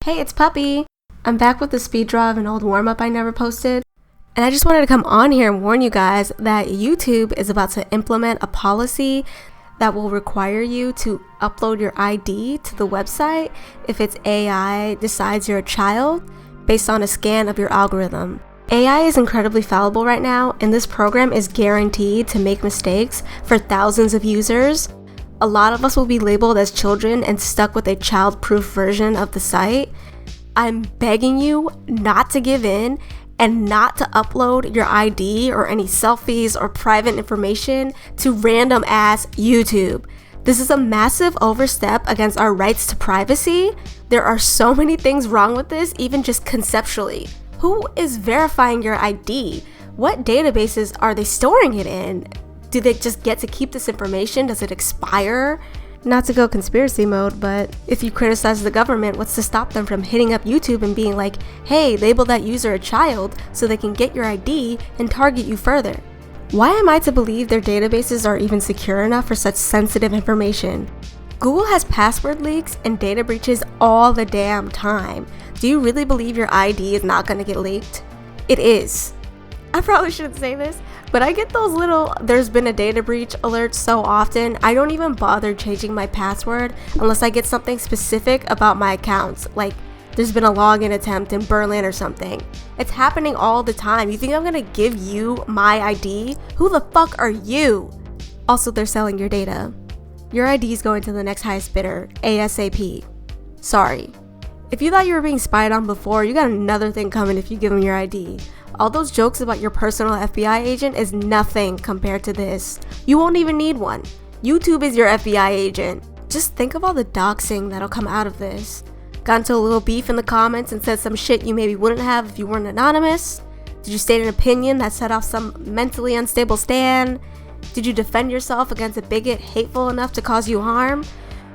Hey, it's Puppy! I'm back with the speed draw of an old warm-up I never posted. And I just wanted to come on here and warn you guys that YouTube is about to implement a policy that will require you to upload your ID to the website if its AI decides you're a child based on a scan of your algorithm. AI is incredibly fallible right now, and this program is guaranteed to make mistakes for thousands of users. A lot of us will be labeled as children and stuck with a child-proof version of the site. I'm begging you not to give in and not to upload your ID or any selfies or private information to random ass YouTube. This is a massive overstep against our rights to privacy. There are so many things wrong with this, even just conceptually. Who is verifying your ID? What databases are they storing it in? Do they just get to keep this information? Does it expire? Not to go conspiracy mode, but if you criticize the government, what's to stop them from hitting up YouTube and being like, hey, label that user a child so they can get your ID and target you further? Why am I to believe their databases are even secure enough for such sensitive information? Google has password leaks and data breaches all the damn time. Do you really believe your ID is not going to get leaked? It is. I probably shouldn't say this, but I get those little "there's been a data breach" alerts so often, I don't even bother changing my password unless I get something specific about my accounts, like there's been a login attempt in Berlin or something. It's happening all the time. You think I'm gonna give you my ID? Who the fuck are you? Also, they're selling your data. Your ID is going to the next highest bidder, ASAP. Sorry. If you thought you were being spied on before, you got another thing coming if you give them your ID. All those jokes about your personal FBI agent is nothing compared to this. You won't even need one. YouTube is your FBI agent. Just think of all the doxing that'll come out of this. Got into a little beef in the comments and said some shit you maybe wouldn't have if you weren't anonymous? Did you state an opinion that set off some mentally unstable stand? Did you defend yourself against a bigot hateful enough to cause you harm?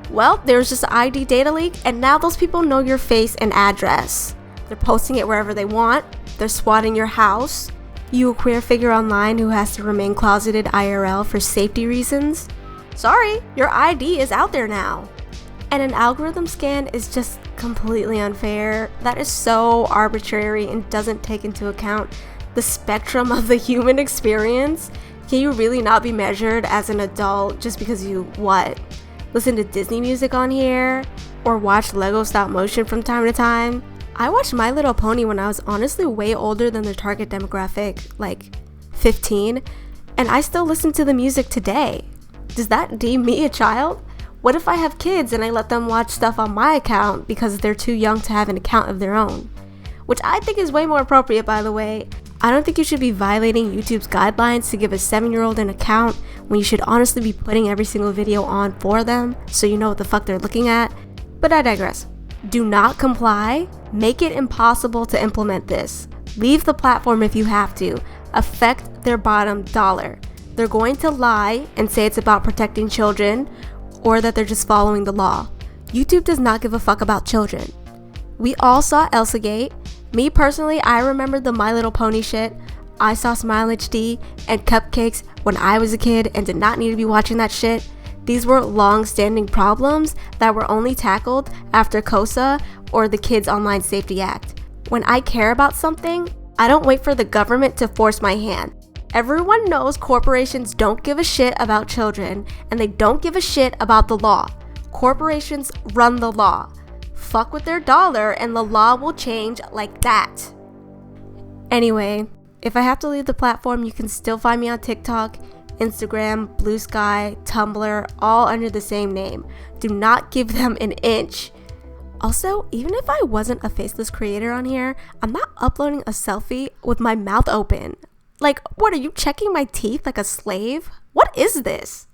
Well, there's just an ID data leak, and now those people know your face and address. They're posting it wherever they want. They're swatting your house. You a queer figure online who has to remain closeted IRL for safety reasons? Sorry, your ID is out there now. And an algorithm scan is just completely unfair. That is so arbitrary and doesn't take into account the spectrum of the human experience. Can you really not be measured as an adult just because you, listen to Disney music on here? Or watch Lego stop motion from time to time? I watched My Little Pony when I was honestly way older than the target demographic, like 15, and I still listen to the music today. Does that deem me a child? What if I have kids and I let them watch stuff on my account because they're too young to have an account of their own? Which I think is way more appropriate, by the way. I don't think you should be violating YouTube's guidelines to give a 7-year-old an account when you should honestly be putting every single video on for them so you know what the fuck they're looking at. But I digress. Do not comply. Make it impossible to implement this. Leave the platform if you have to. Affect their bottom dollar. They're going to lie and say it's about protecting children or that they're just following the law. YouTube does not give a fuck about children. We all saw Elsagate. Me personally, I remember the My Little Pony shit. I saw Smile HD and Cupcakes when I was a kid and did not need to be watching that shit. These were long-standing problems that were only tackled after COSA or the Kids Online Safety Act. When I care about something, I don't wait for the government to force my hand. Everyone knows corporations don't give a shit about children, and they don't give a shit about the law. Corporations run the law. Fuck with their dollar and the law will change like that. Anyway, if I have to leave the platform, you can still find me on TikTok, Instagram, Blue Sky, Tumblr, all under the same name. Do not give them an inch. Also, even if I wasn't a faceless creator on here, I'm not uploading a selfie with my mouth open. Like, what, are you checking my teeth like a slave? What is this?